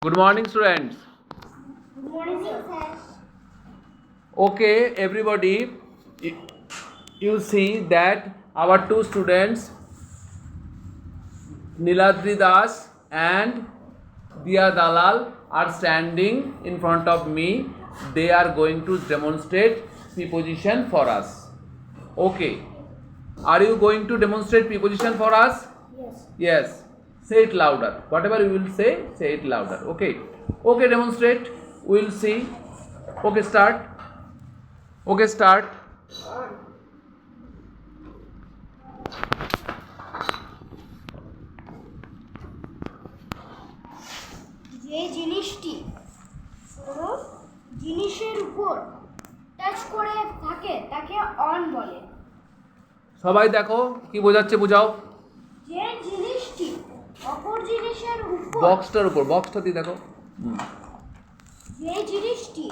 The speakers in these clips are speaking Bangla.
Good morning, students. Good morning, sir. Okay, everybody, you see that our two students, Niladri Das and Dia Dalal, are standing in front of me. They are going to demonstrate preposition for us. Okay. Are you going to demonstrate preposition for us? Yes. Yes. Say it louder. Whatever you will say it louder. Okay. Okay, demonstrate. We will see. Okay, start. Okay, start. যে জিনিসটি কোনো জিনিসের উপর টাচ করে থাকে তাকে অন বলে। সবাই দেখো কি বোঝাচ্ছে, বোঝাও। যে জিনিসটি অপর জিনিসের উপর বক্সটার উপর, বক্সটা দিয়ে দেখো। যে জিনিসটি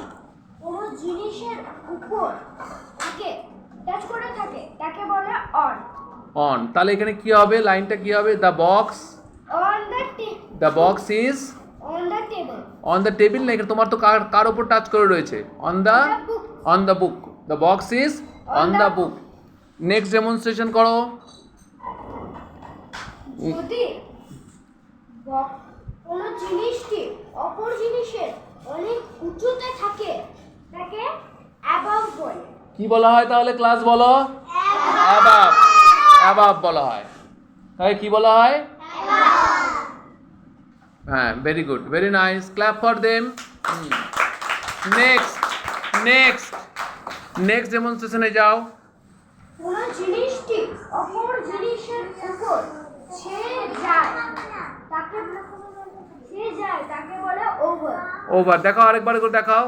কোনো জিনিসের উপর থাকে টাচ করে থাকে তাকে বলে অন। অন, তাহলে এখানে কি হবে? লাইনটা কি হবে? The box, on the box is on the table. On the table না, এখানে তোমার তো কার উপর টাচ করে রয়েছে? On the book. The box is on the book. Next demonstration করো। যদি কোনো জিনিসটি অপর জিনিসের অনেক উঁচুতে থাকে তাকে অ্যাবাভ বলে। কি বলা হয় তাহলে? ক্লাস বলো। অ্যাবাভ। অ্যাবাভ বলা হয়। তাই কি বলা হয়? হ্যাঁ, very good, very nice, clap for them. Next ডেমনস্ট্রেশনে যাও। কোনো জিনিসটি অপর জিনিসের উপর ছেয়ে যায় তাকে বলে ওভার। ওভার। দেখাও, আরেকবার করে দেখাও।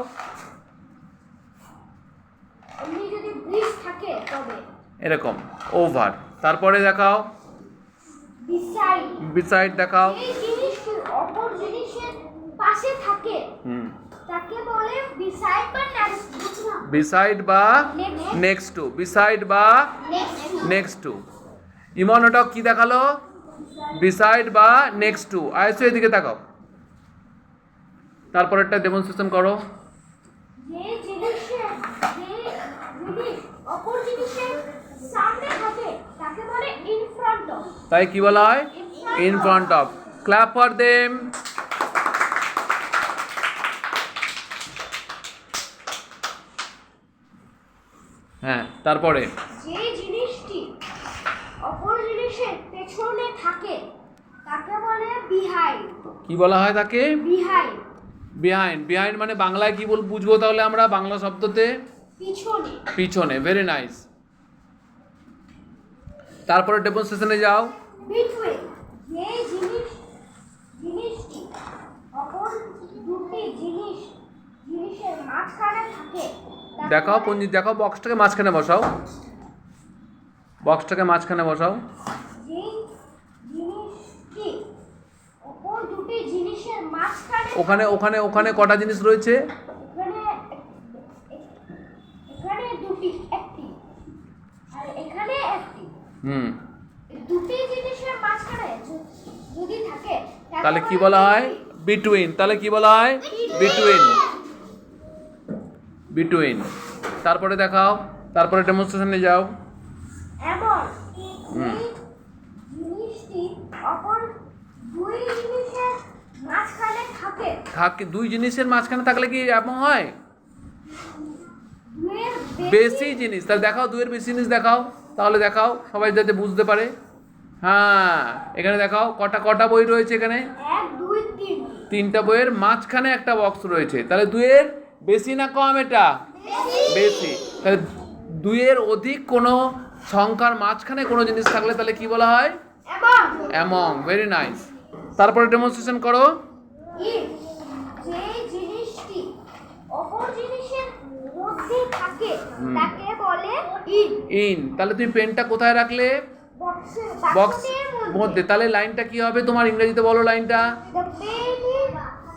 এমনি যদি ব্রিজ থাকে তবে এরকম ওভার। তারপরে দেখাও। বিসাইড দেখাও। এই জিনিসটি অপর জিনিসের পাশে থাকে তাকে বলে বিসাইড বা বিসাইড বা নেক্সট টু। বিসাইড বা নেক্সট টু। ইমন ওটা কি দেখালো? বিসাইড বা নেক্সট টু। আইসো এদিকে দেখাও। তারপর একটা ডেমনস্ট্রেশন করো। যে জিনিস অপর জিনিসের সামনে থাকে তাকে বলে ইন ফ্রন্ট অফ। তাই কি বলা হয়? In front of. Clap for them. হ্যাঁ, তারপরে যে জিনিসটি অপর জিনিসের পেছনে থাকে তাকে বলে বিহাইন্ড। কি বলা হয় তাকে? বিহাইন্ড। বিহাইন্ড মানে বাংলায় কি বুঝবো তাহলে আমরা? বাংলা শব্দতে পিছনে। পিছনে। Very nice. তারপরে ডেমনস্ট্রেশনে যাও। বিটুইন। যে জিনিসটি অপর দুটি জিনিসের মাঝখানে থাকে দেখাও দেখাও, বক্সটাকে মাঝখানে বসাও। বক্সটাকে মাঝখানে বসাও। যে জিনিসটি অপর দুটি জিনিসের মাঝখানে ওখানে কটা জিনিস রয়েছে? এখানে দুটি, একটি, আর এখানে একটি। দুটি জিনিসের মাঝখানে যদি থাকে তাহলে কি বলা হয়? বিটুইন। তাহলে কি বলা হয়? বিটুইন। তারপরে দেখাও। তারপরে ডেমনস্ট্রেশনে যাও। এবং এই জিনিসটি অপর দুই জিনিসের মাঝখানে থাকে। দুই জিনিসের মাঝখানে থাকলে কি এমন হয়? দুইয়ের বেশি জিনিস। তাহলে দেখাও, দুইয়ের বেশি জিনিস দেখাও। তাহলে দেখাও, সবাই যাতে বুঝতে পারে। হ্যাঁ, এখানে দেখাও কটা বই রয়েছে এখানে? 1 2 3। তিনটা বইয়ের মাঝখানে একটা বক্স রয়েছে। তাহলে দুইয়ের বেশি না কম? এটা বেশি। তাহলে দুইয়ের অধিক কোনো সংখ্যার মাঝখানে কোনো জিনিস থাকলে তাহলে কি বলা হয়? অ্যামং। Very nice. তারপরে ডেমনস্ট্রেশন করো। যে জিনিসটি অপর জিনিসের মধ্যে থাকে তাকে বলে ইন। তাহলে তুমি পেনটা কোথায় রাখলে? বক্স মধ্যে। তাহলে লাইনটা কি হবে তোমার? ইংরেজিতে বলো লাইনটা।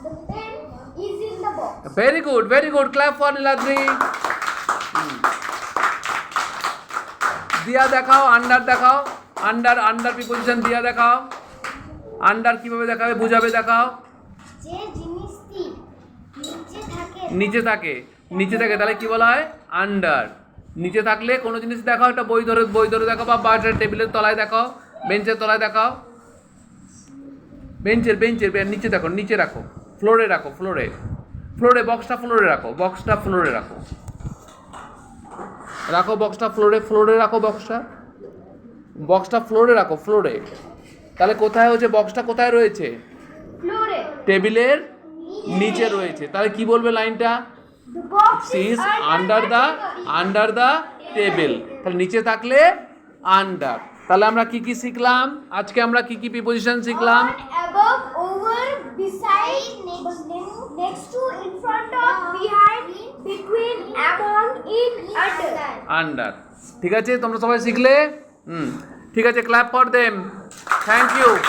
The pen is in the box. Very good, very good, clap for Niladri. দিয়া দেখাও। আন্ডার দেখাও। আন্ডার প্রিপোজিশন দিয়া দেখাও। আন্ডার কিভাবে দেখাবে বুঝাবে দেখাও। যে জিনিসটি নিচে থাকে তাহলে কি বলা হয় আন্ডার। নিচে থাকলে কোনো জিনিস দেখাও, একটা বই ধরে দেখাও, বা টেবিলের তলায় দেখাও, বেঞ্চের তলায় দেখাও, বেঞ্চের নিচে দেখো, নিচে রাখো, ফ্লোরে রাখো, ফ্লোরে বক্সটা ফ্লোরে রাখো, বক্সটা ফ্লোরে রাখো, বক্সটা ফ্লোরে রাখো, বক্সটা ফ্লোরে রাখো, ফ্লোরে। তাহলে কোথায় হচ্ছে বক্সটা, কোথায় রয়েছে? ফ্লোরে। টেবিলের নিচে রয়েছে। তাহলে কি বলবে লাইনটা? The box is is under the table। তাহলে নিচে থাকলে আন্ডার। তাহলে আমরা কি কি শিখলাম আজকে? আমরা কি কি প্রিপোজিশন শিখলাম? on, above, over, beside, next to, in front of, behind, between, among, in, under. Under. ঠিক আছে, তোমরা সবাই শিখলে? ঠিক আছে, clap for them. Thank you.